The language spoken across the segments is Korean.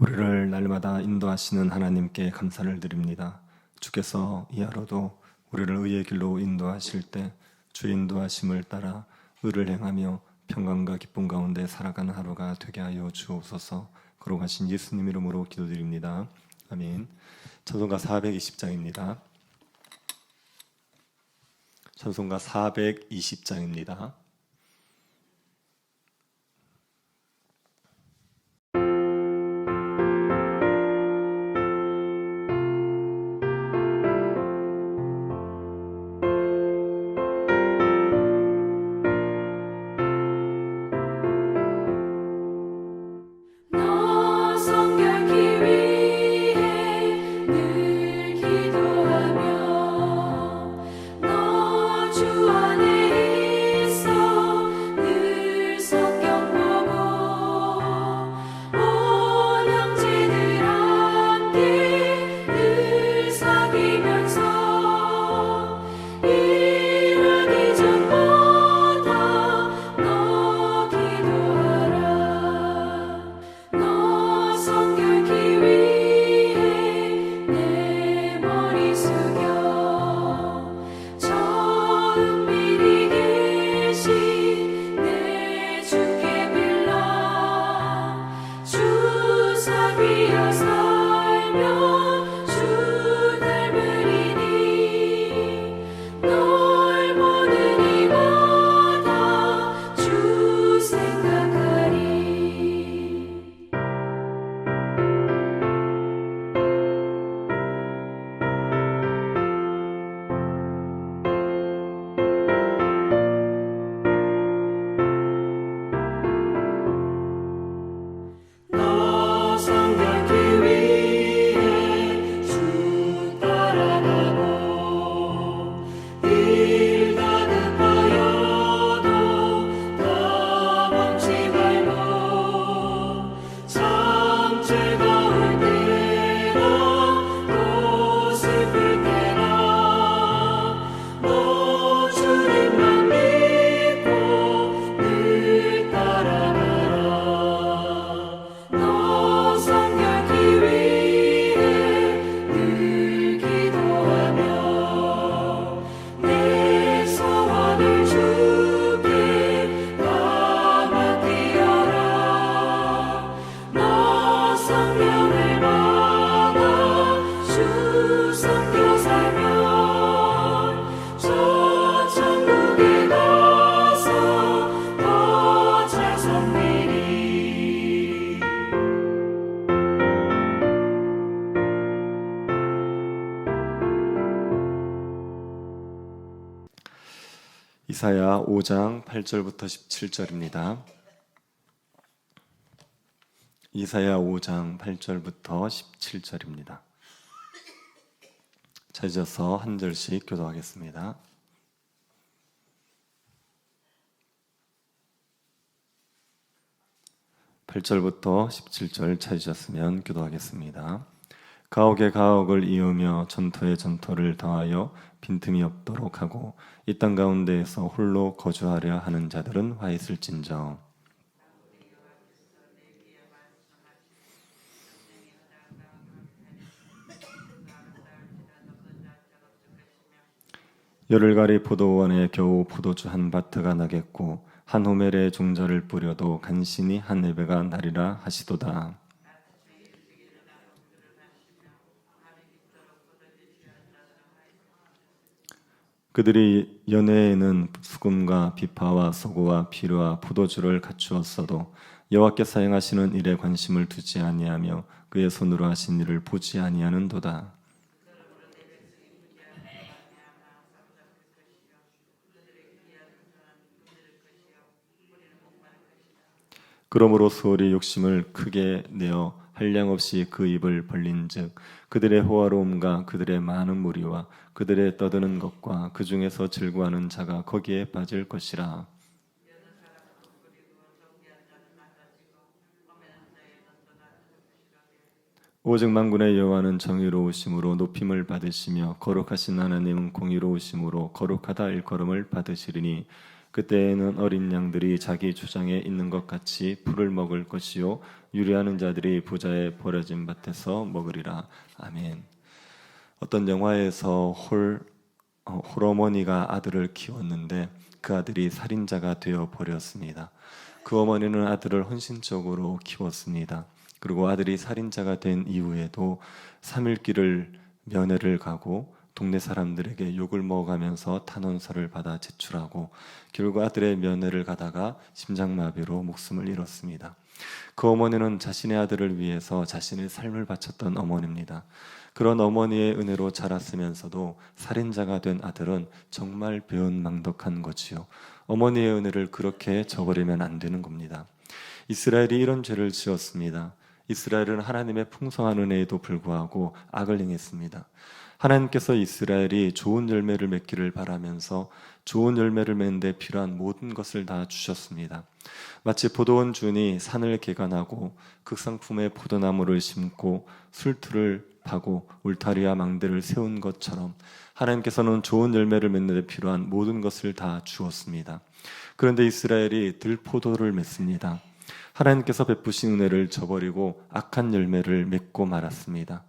우리를 날마다 인도하시는 하나님께 감사를 드립니다. 주께서 이 하루도 우리를 의의 길로 인도하실 때 주의 인도하심을 따라 의를 행하며 평강과 기쁨 가운데 살아가는 하루가 되게 하여 주옵소서. 거룩하신 예수님 이름으로 기도드립니다. 아멘. 찬송가 420장입니다. 찬송가 420장입니다. 이사야 5장 8절부터 17절입니다. 이사야 5장 8절부터 17절입니다. 찾아서 한 절씩 교도하겠습니다. (8절부터) (17절) 찾으셨으면 교도하겠습니다. 가옥에 가옥을 이으며 전토에 전토를 더하여 빈틈이 없도록 하고 이 땅 가운데에서 홀로 거주하려 하는 자들은 화 있을진저. 열흘가리 포도원에 겨우 포도주 한 바트가 나겠고 한 호멜에 종자를 뿌려도 간신히 한 해배가 나리라 하시도다. 그들이 연회에는 수금과 비파와 소고와 피루와 포도주를 갖추었어도 여호와께 사용하시는 일에 관심을 두지 아니하며 그의 손으로 하신 일을 보지 아니하는도다. 그러므로 수월이 욕심을 크게 내어 한량없이 그 입을 벌린즉 그들의 호화로움과 그들의 많은 무리와 그들의 떠드는 것과 그 중에서 즐거워하는 자가 거기에 빠질 것이라. 오직 만군의 여호와는 정의로우심으로 높임을 받으시며 거룩하신 하나님은 공의로우심으로 거룩하다 일컬음을 받으시리니 그때에는 어린 양들이 자기 초장에 있는 것 같이 풀을 먹을 것이요 유리하는 자들이 부자의 버려진 밭에서 먹으리라. 아멘. 어떤 영화에서 홀어머니가 아들을 키웠는데 그 아들이 살인자가 되어 버렸습니다. 그 어머니는 아들을 헌신적으로 키웠습니다. 그리고 아들이 살인자가 된 이후에도 3일길을 면회를 가고 동네 사람들에게 욕을 먹어가면서 탄원서를 받아 제출하고 결국 아들의 면회를 가다가 심장마비로 목숨을 잃었습니다. 그 어머니는 자신의 아들을 위해서 자신의 삶을 바쳤던 어머니입니다. 그런 어머니의 은혜로 자랐으면서도 살인자가 된 아들은 정말 배은망덕한 거지요. 어머니의 은혜를 그렇게 저버리면 안 되는 겁니다. 이스라엘이 이런 죄를 지었습니다. 이스라엘은 하나님의 풍성한 은혜에도 불구하고 악을 행했습니다. 하나님께서 이스라엘이 좋은 열매를 맺기를 바라면서 좋은 열매를 맺는데 필요한 모든 것을 다 주셨습니다. 마치 포도원 주인이 산을 개간하고 극상품의 포도나무를 심고 술틀을 파고 울타리와 망대를 세운 것처럼 하나님께서는 좋은 열매를 맺는 데 필요한 모든 것을 다 주었습니다. 그런데 이스라엘이 들포도를 맺습니다. 하나님께서 베푸신 은혜를 저버리고 악한 열매를 맺고 말았습니다.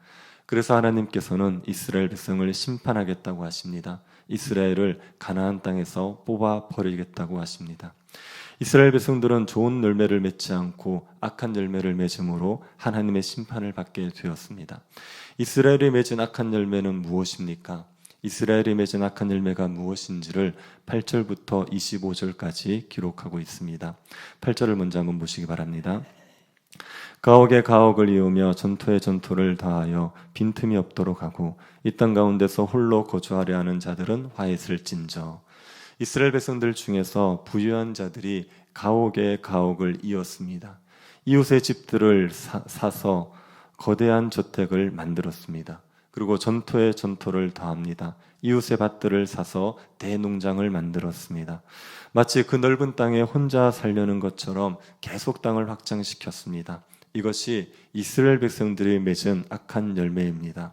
그래서 하나님께서는 이스라엘 백성을 심판하겠다고 하십니다. 이스라엘을 가나안 땅에서 뽑아 버리겠다고 하십니다. 이스라엘 백성들은 좋은 열매를 맺지 않고 악한 열매를 맺음으로 하나님의 심판을 받게 되었습니다. 이스라엘이 맺은 악한 열매는 무엇입니까? 이스라엘이 맺은 악한 열매가 무엇인지를 8절부터 25절까지 기록하고 있습니다. 8절을 먼저 한번 보시기 바랍니다. 가옥에 가옥을 이으며 전토에 전토를 다하여 빈틈이 없도록 하고 이 땅 가운데서 홀로 거주하려 하는 자들은 화했을진저. 이스라엘 백성들 중에서 부유한 자들이 가옥에 가옥을 이었습니다. 이웃의 집들을 사서 거대한 저택을 만들었습니다. 그리고 전토에 전토를 다합니다. 이웃의 밭들을 사서 대농장을 만들었습니다. 마치 그 넓은 땅에 혼자 살려는 것처럼 계속 땅을 확장시켰습니다. 이것이 이스라엘 백성들이 맺은 악한 열매입니다.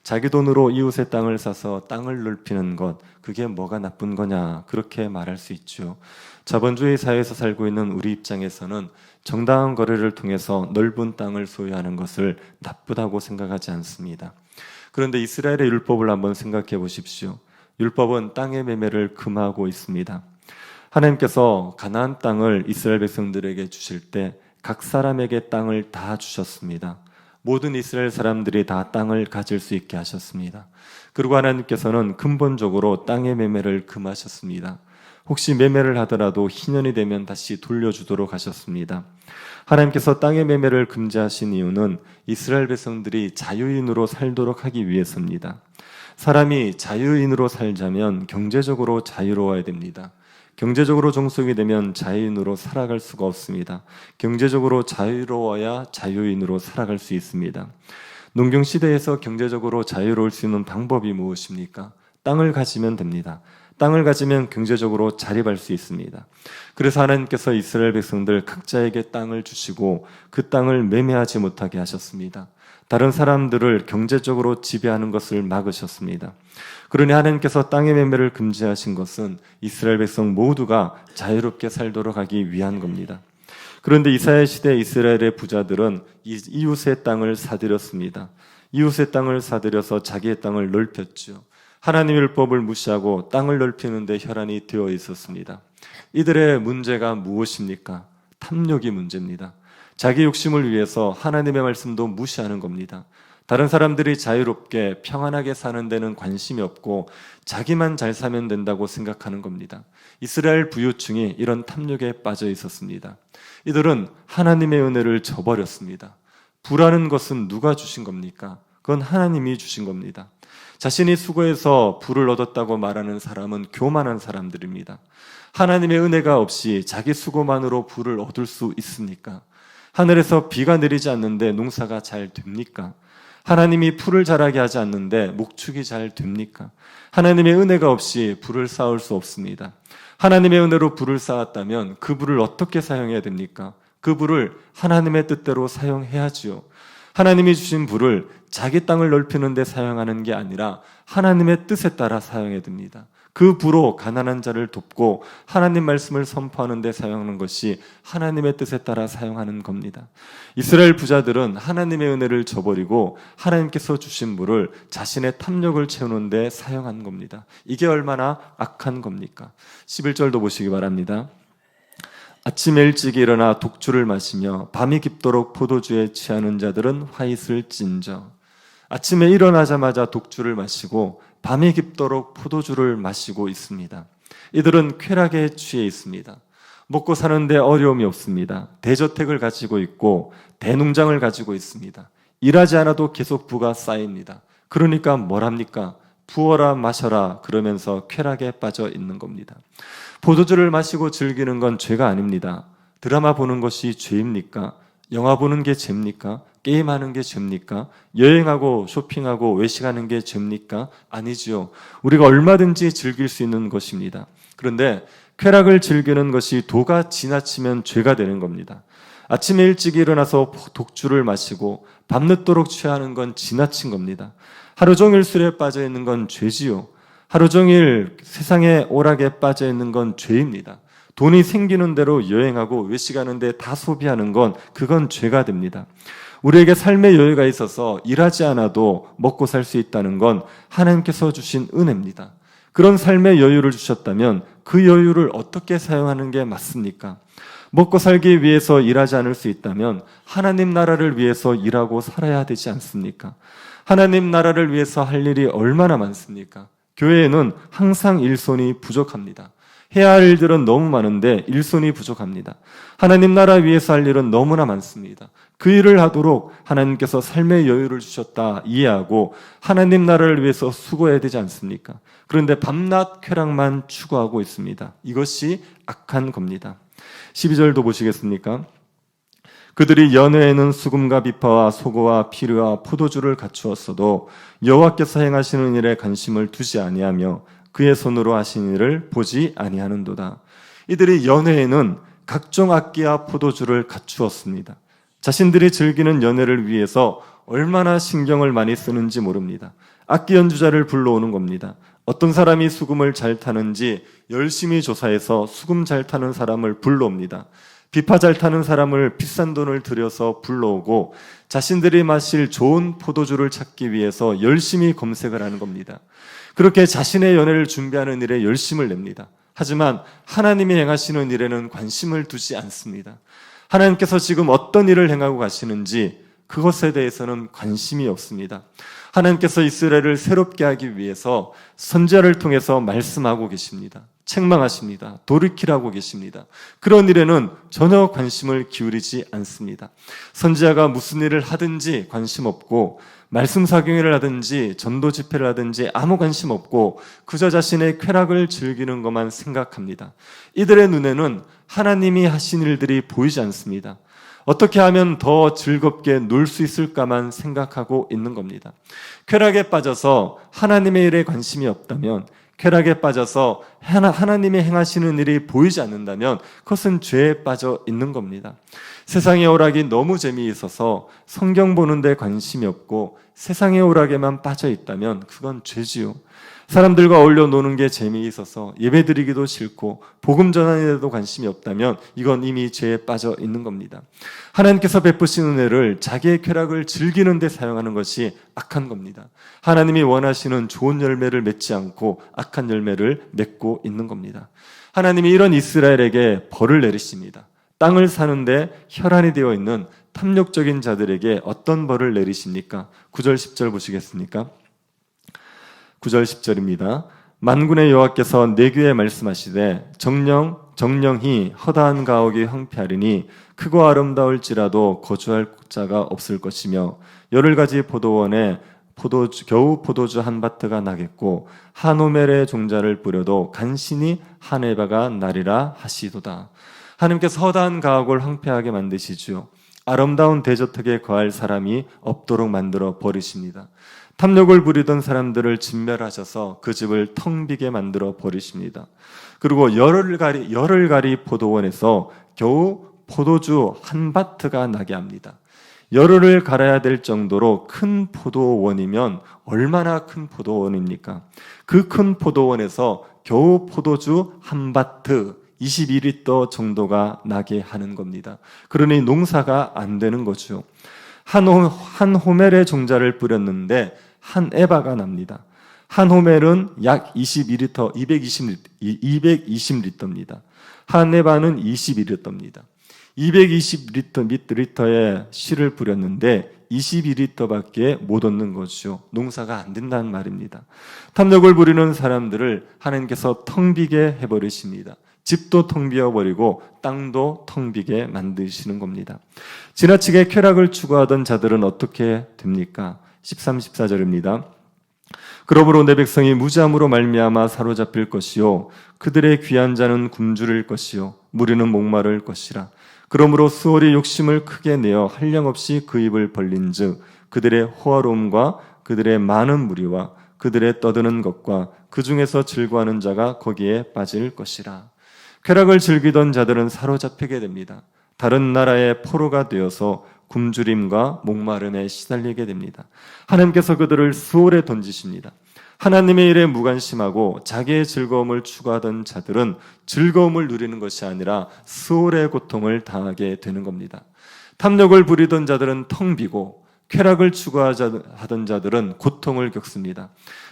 자기 돈으로 이웃의 땅을 사서 땅을 넓히는 것, 그게 뭐가 나쁜 거냐, 그렇게 말할 수 있죠. 자본주의 사회에서 살고 있는 우리 입장에서는 정당한 거래를 통해서 넓은 땅을 소유하는 것을 나쁘다고 생각하지 않습니다. 그런데 이스라엘의 율법을 한번 생각해 보십시오. 율법은 땅의 매매를 금하고 있습니다. 하나님께서 가나안 땅을 이스라엘 백성들에게 주실 때 각 사람에게 땅을 다 주셨습니다. 모든 이스라엘 사람들이 다 땅을 가질 수 있게 하셨습니다. 그리고 하나님께서는 근본적으로 땅의 매매를 금하셨습니다. 혹시 매매를 하더라도 희년이 되면 다시 돌려주도록 하셨습니다. 하나님께서 땅의 매매를 금지하신 이유는 이스라엘 백성들이 자유인으로 살도록 하기 위해서입니다. 사람이 자유인으로 살자면 경제적으로 자유로워야 됩니다. 경제적으로 종속이 되면 자유인으로 살아갈 수가 없습니다. 경제적으로 자유로워야 자유인으로 살아갈 수 있습니다. 농경 시대에서 경제적으로 자유로울 수 있는 방법이 무엇입니까? 땅을 가지면 됩니다. 땅을 가지면 경제적으로 자립할 수 있습니다. 그래서 하나님께서 이스라엘 백성들 각자에게 땅을 주시고 그 땅을 매매하지 못하게 하셨습니다. 다른 사람들을 경제적으로 지배하는 것을 막으셨습니다. 그러니 하나님께서 땅의 매매를 금지하신 것은 이스라엘 백성 모두가 자유롭게 살도록 하기 위한 겁니다. 그런데 이사야 시대 이스라엘의 부자들은 이웃의 땅을 사들였습니다. 이웃의 땅을 사들여서 자기의 땅을 넓혔죠. 하나님의 율법을 무시하고 땅을 넓히는 데 혈안이 되어 있었습니다. 이들의 문제가 무엇입니까? 탐욕이 문제입니다. 자기 욕심을 위해서 하나님의 말씀도 무시하는 겁니다. 다른 사람들이 자유롭게 평안하게 사는 데는 관심이 없고 자기만 잘 사면 된다고 생각하는 겁니다. 이스라엘 부유층이 이런 탐욕에 빠져 있었습니다. 이들은 하나님의 은혜를 저버렸습니다. 부라는 것은 누가 주신 겁니까? 그건 하나님이 주신 겁니다. 자신이 수고해서 부를 얻었다고 말하는 사람은 교만한 사람들입니다. 하나님의 은혜가 없이 자기 수고만으로 부를 얻을 수 있습니까? 하늘에서 비가 내리지 않는데 농사가 잘 됩니까? 하나님이 풀을 자라게 하지 않는데 목축이 잘 됩니까? 하나님의 은혜가 없이 부를 쌓을 수 없습니다. 하나님의 은혜로 부를 쌓았다면 그 부를 어떻게 사용해야 됩니까? 그 부를 하나님의 뜻대로 사용해야지요. 하나님이 주신 부를 자기 땅을 넓히는 데 사용하는 게 아니라 하나님의 뜻에 따라 사용해야 됩니다. 그 부로 가난한 자를 돕고 하나님 말씀을 선포하는 데 사용하는 것이 하나님의 뜻에 따라 사용하는 겁니다. 이스라엘 부자들은 하나님의 은혜를 저버리고 하나님께서 주신 부를 자신의 탐욕을 채우는 데 사용한 겁니다. 이게 얼마나 악한 겁니까? 11절도 보시기 바랍니다. 아침에 일찍 일어나 독주를 마시며 밤이 깊도록 포도주에 취하는 자들은 화잇을 찐저. 아침에 일어나자마자 독주를 마시고 밤이 깊도록 포도주를 마시고 있습니다. 이들은 쾌락에 취해 있습니다. 먹고 사는데 어려움이 없습니다. 대저택을 가지고 있고 대농장을 가지고 있습니다. 일하지 않아도 계속 부가 쌓입니다. 그러니까 뭘 합니까? 부어라 마셔라 그러면서 쾌락에 빠져 있는 겁니다. 포도주를 마시고 즐기는 건 죄가 아닙니다. 드라마 보는 것이 죄입니까? 영화 보는 게 죄입니까? 게임하는 게 죄입니까? 여행하고 쇼핑하고 외식하는 게 죄입니까? 아니지요. 우리가 얼마든지 즐길 수 있는 것입니다. 그런데 쾌락을 즐기는 것이 도가 지나치면 죄가 되는 겁니다. 아침에 일찍 일어나서 독주를 마시고 밤늦도록 취하는 건 지나친 겁니다. 하루 종일 술에 빠져 있는 건 죄지요. 하루 종일 세상의 오락에 빠져 있는 건 죄입니다. 돈이 생기는 대로 여행하고 외식하는 데 다 소비하는 건 그건 죄가 됩니다. 우리에게 삶의 여유가 있어서 일하지 않아도 먹고 살 수 있다는 건 하나님께서 주신 은혜입니다. 그런 삶의 여유를 주셨다면 그 여유를 어떻게 사용하는 게 맞습니까? 먹고 살기 위해서 일하지 않을 수 있다면 하나님 나라를 위해서 일하고 살아야 되지 않습니까? 하나님 나라를 위해서 할 일이 얼마나 많습니까? 교회에는 항상 일손이 부족합니다. 해야 할 일들은 너무 많은데 일손이 부족합니다. 하나님 나라 위해서 할 일은 너무나 많습니다. 그 일을 하도록 하나님께서 삶의 여유를 주셨다 이해하고 하나님 나라를 위해서 수고해야 되지 않습니까? 그런데 밤낮 쾌락만 추구하고 있습니다. 이것이 악한 겁니다. 12절도 보시겠습니까? 그들이 연회에는 수금과 비파와 소고와 피르와 포도주를 갖추었어도 여호와께서 행하시는 일에 관심을 두지 아니하며 그의 손으로 하신 일을 보지 아니하는도다. 이들이 연회에는 각종 악기와 포도주를 갖추었습니다. 자신들이 즐기는 연회를 위해서 얼마나 신경을 많이 쓰는지 모릅니다. 악기 연주자를 불러오는 겁니다. 어떤 사람이 수금을 잘 타는지 열심히 조사해서 수금 잘 타는 사람을 불러옵니다. 비파 잘 타는 사람을 비싼 돈을 들여서 불러오고 자신들이 마실 좋은 포도주를 찾기 위해서 열심히 검색을 하는 겁니다. 그렇게 자신의 연회를 준비하는 일에 열심을 냅니다. 하지만 하나님이 행하시는 일에는 관심을 두지 않습니다. 하나님께서 지금 어떤 일을 행하고 가시는지 그것에 대해서는 관심이 없습니다. 하나님께서 이스라엘을 새롭게 하기 위해서 선지자를 통해서 말씀하고 계십니다. 책망하십니다. 돌이키라고 계십니다. 그런 일에는 전혀 관심을 기울이지 않습니다. 선지자가 무슨 일을 하든지 관심 없고 말씀 사경회를 하든지 전도 집회를 하든지 아무 관심 없고 그저 자신의 쾌락을 즐기는 것만 생각합니다. 이들의 눈에는 하나님이 하신 일들이 보이지 않습니다. 어떻게 하면 더 즐겁게 놀 수 있을까만 생각하고 있는 겁니다. 쾌락에 빠져서 하나님의 일에 관심이 없다면, 쾌락에 빠져서 하나님이 행하시는 일이 보이지 않는다면 그것은 죄에 빠져 있는 겁니다. 세상의 오락이 너무 재미있어서 성경 보는데 관심이 없고 세상의 오락에만 빠져 있다면 그건 죄지요. 사람들과 어울려 노는 게 재미있어서 예배드리기도 싫고 복음 전하는 데도 관심이 없다면 이건 이미 죄에 빠져 있는 겁니다. 하나님께서 베푸신 은혜를 자기의 쾌락을 즐기는 데 사용하는 것이 악한 겁니다. 하나님이 원하시는 좋은 열매를 맺지 않고 악한 열매를 맺고 있는 겁니다. 하나님이 이런 이스라엘에게 벌을 내리십니다. 땅을 사는데 혈안이 되어 있는 탐욕적인 자들에게 어떤 벌을 내리십니까? 9절 10절 보시겠습니까? 9절 10절입니다. 만군의 여호와께서 내 귀에 말씀하시되 정령히 허다한 가옥이 황폐하리니 크고 아름다울지라도 거주할 자가 없을 것이며 열흘가지 포도원에 겨우 포도주 한 바트가 나겠고 한오멜의 종자를 뿌려도 간신히 한 에바가 나리라 하시도다. 하나님께서 허다한 가옥을 황폐하게 만드시죠. 아름다운 대저택에 거할 사람이 없도록 만들어 버리십니다. 탐욕을 부리던 사람들을 진멸하셔서 그 집을 텅 비게 만들어 버리십니다. 그리고 열흘가리 포도원에서 겨우 포도주 한 바트가 나게 합니다. 열흘을 갈아야 될 정도로 큰 포도원이면 얼마나 큰 포도원입니까? 그 큰 포도원에서 겨우 포도주 한 바트 22리터 정도가 나게 하는 겁니다. 그러니 농사가 안 되는 거죠. 한 호멜의 종자를 뿌렸는데 한 에바가 납니다. 한 호멜은 약 22리터, 220리터입니다. 한 에바는 21리터입니다. 220리터의 씨를 뿌렸는데 22리터밖에 못 얻는 것이죠. 농사가 안 된다는 말입니다. 탐욕을 부리는 사람들을 하나님께서 텅 비게 해버리십니다. 집도 텅 비어버리고 땅도 텅 비게 만드시는 겁니다. 지나치게 쾌락을 추구하던 자들은 어떻게 됩니까? 13, 14절입니다. 그러므로 내 백성이 무지함으로 말미암아 사로잡힐 것이요 그들의 귀한 자는 굶주릴 것이요 무리는 목마를 것이라. 그러므로 수월이 욕심을 크게 내어 한량없이 그 입을 벌린즉 그들의 호화로움과 그들의 많은 무리와 그들의 떠드는 것과 그 중에서 즐거워하는 자가 거기에 빠질 것이라. 쾌락을 즐기던 자들은 사로잡히게 됩니다. 다른 나라의 포로가 되어서 굶주림과 목마름에 시달리게 됩니다. 하나님께서 그들을 수월에 던지십니다. 하나님의 일에 무관심하고 자기의 즐거움을 추구하던 자들은 즐거움을 누리는 것이 아니라 수월의 고통을 당하게 되는 겁니다. 탐욕을 부리던 자들은 텅 비고 쾌락을 추구하던 자들은 고통을 겪습니다.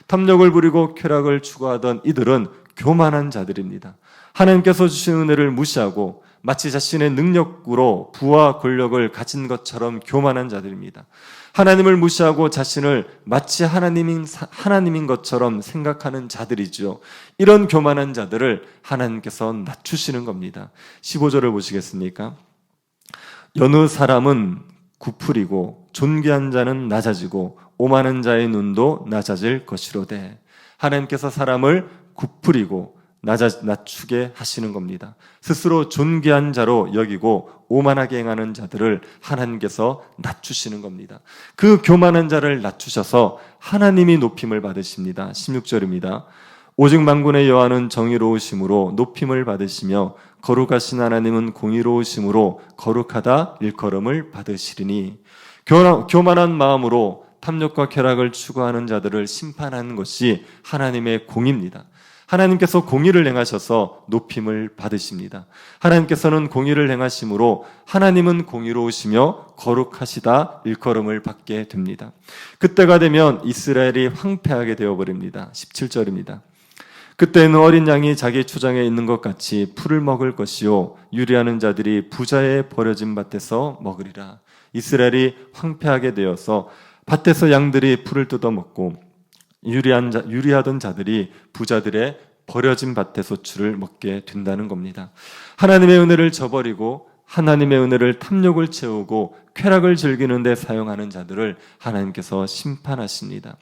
탐욕을 부리고 쾌락을 추구하던 이들은 교만한 자들입니다. 하나님께서 주신 은혜를 무시하고 마치 자신의 능력으로 부와 권력을 가진 것처럼 교만한 자들입니다. 하나님을 무시하고 자신을 마치 하나님인 것처럼 생각하는 자들이죠. 이런 교만한 자들을 하나님께서 낮추시는 겁니다. 15절을 보시겠습니까? 여느 사람은 구풀이고 존귀한 자는 낮아지고 오만한 자의 눈도 낮아질 것이로되. 하나님께서 사람을 구풀이고 낮추게 하시는 겁니다. 스스로 존귀한 자로 여기고 오만하게 행하는 자들을 하나님께서 낮추시는 겁니다. 그 교만한 자를 낮추셔서 하나님이 높임을 받으십니다. 16절입니다. 오직 만군의 여호와는 정의로우심으로 높임을 받으시며 거룩하신 하나님은 공의로우심으로 거룩하다 일컬음을 받으시리니. 교만한 마음으로 탐욕과 쾌락을 추구하는 자들을 심판하는 것이 하나님의 공의입니다. 하나님께서 공의를 행하셔서 높임을 받으십니다. 하나님께서는 공의를 행하심으로 하나님은 공의로우시며 거룩하시다 일컬음을 받게 됩니다. 그때가 되면 이스라엘이 황폐하게 되어버립니다. 17절입니다. 그때는 어린 양이 자기 초장에 있는 것 같이 풀을 먹을 것이요 유리하는 자들이 부자의 버려진 밭에서 먹으리라. 이스라엘이 황폐하게 되어서 밭에서 양들이 풀을 뜯어먹고 유리하던 자들이 부자들의 버려진 밭의 소출을 먹게 된다는 겁니다. 하나님의 은혜를 저버리고 하나님의 은혜를 탐욕을 채우고 쾌락을 즐기는 데 사용하는 자들을 하나님께서 심판하십니다.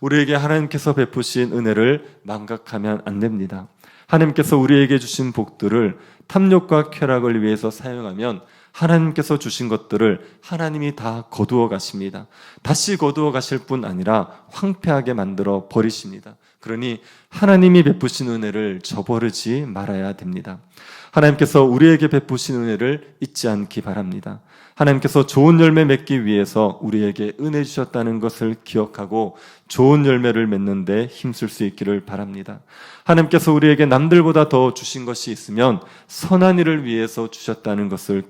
우리에게 하나님께서 베푸신 은혜를 망각하면 안 됩니다. 하나님께서 우리에게 주신 복들을 탐욕과 쾌락을 위해서 사용하면 하나님께서 주신 것들을 하나님이 다 거두어 가십니다. 다시 거두어 가실 뿐 아니라 황폐하게 만들어 버리십니다. 그러니 하나님이 베푸신 은혜를 저버리지 말아야 됩니다. 하나님께서 우리에게 베푸신 은혜를 잊지 않기 바랍니다. 하나님께서 좋은 열매 맺기 위해서 우리에게 은혜 주셨다는 것을 기억하고 좋은 열매를 맺는 데 힘쓸 수 있기를 바랍니다. 하나님께서 우리에게 남들보다 더 주신 것이 있으면 선한 일을 위해서 주셨다는 것을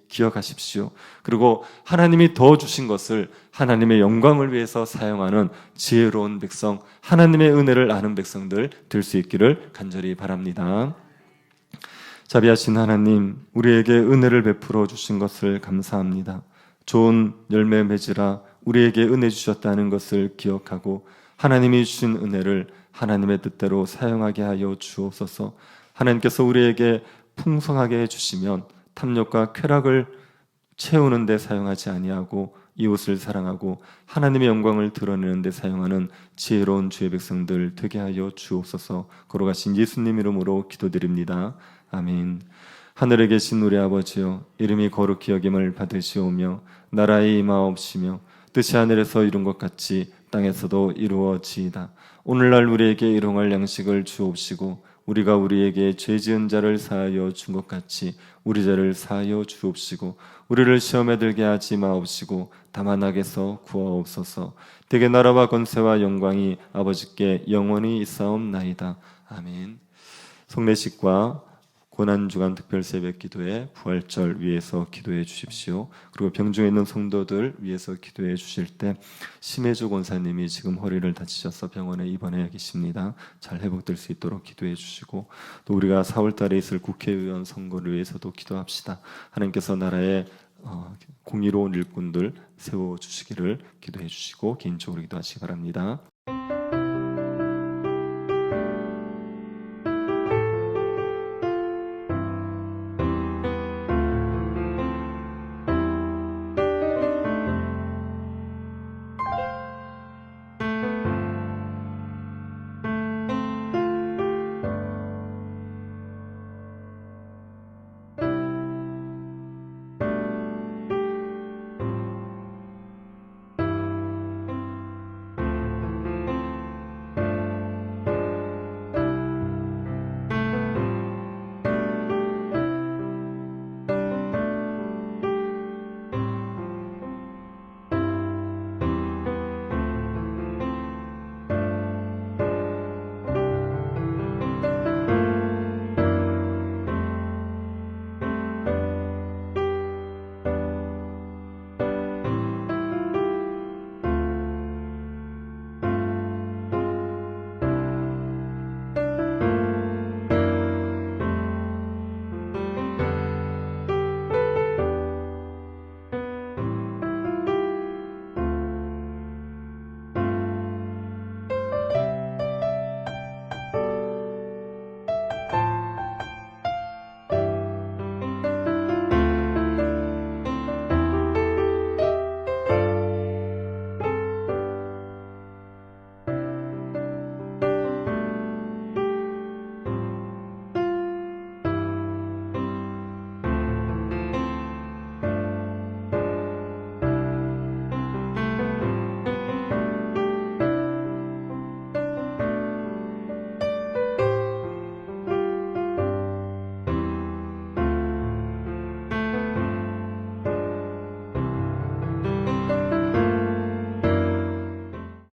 기억하십시오. 그리고 하나님이 더 주신 것을 하나님의 영광을 위해서 사용하는 지혜로운 백성, 하나님의 은혜를 아는 백성들 될 수 있기를 간절히 바랍니다. 자비하신 하나님, 우리에게 은혜를 베풀어 주신 것을 감사합니다. 좋은 열매 맺으라 우리에게 은혜 주셨다는 것을 기억하고 하나님이 주신 은혜를 하나님의 뜻대로 사용하게 하여 주옵소서. 하나님께서 우리에게 풍성하게 해주시면 탐욕과 쾌락을 채우는 데 사용하지 아니하고 이웃을 사랑하고 하나님의 영광을 드러내는 데 사용하는 지혜로운 주의 백성들 되게 하여 주옵소서. 걸어가신 예수님 이름으로 기도드립니다. 아멘. 하늘에 계신 우리 아버지여, 이름이 거룩히 여김을 받으시오며 나라의 임하옵시며 뜻이 하늘에서 이룬 것 같이 땅에서도 이루어지이다. 오늘날 우리에게 일용할 양식을 주옵시고 우리가 우리에게 죄 지은 자를 사하여 준 것 같이 우리 죄를 사하여 주옵시고 우리를 시험에 들게 하지 마옵시고 다만 악에서 구하옵소서. 대개 나라와 권세와 영광이 아버지께 영원히 있사옵나이다. 아멘. 성례식과 고난주간 특별 새벽 기도회 부활절 위해서 기도해 주십시오. 그리고 병중에 있는 성도들 위해서 기도해 주실 때 심혜주 권사님이 지금 허리를 다치셔서 병원에 입원해 계십니다. 잘 회복될 수 있도록 기도해 주시고 또 우리가 4월 달에 있을 국회의원 선거를 위해서도 기도합시다. 하나님께서 나라에 공의로운 일꾼들 세워 주시기를 기도해 주시고 개인적으로 기도하시기 바랍니다.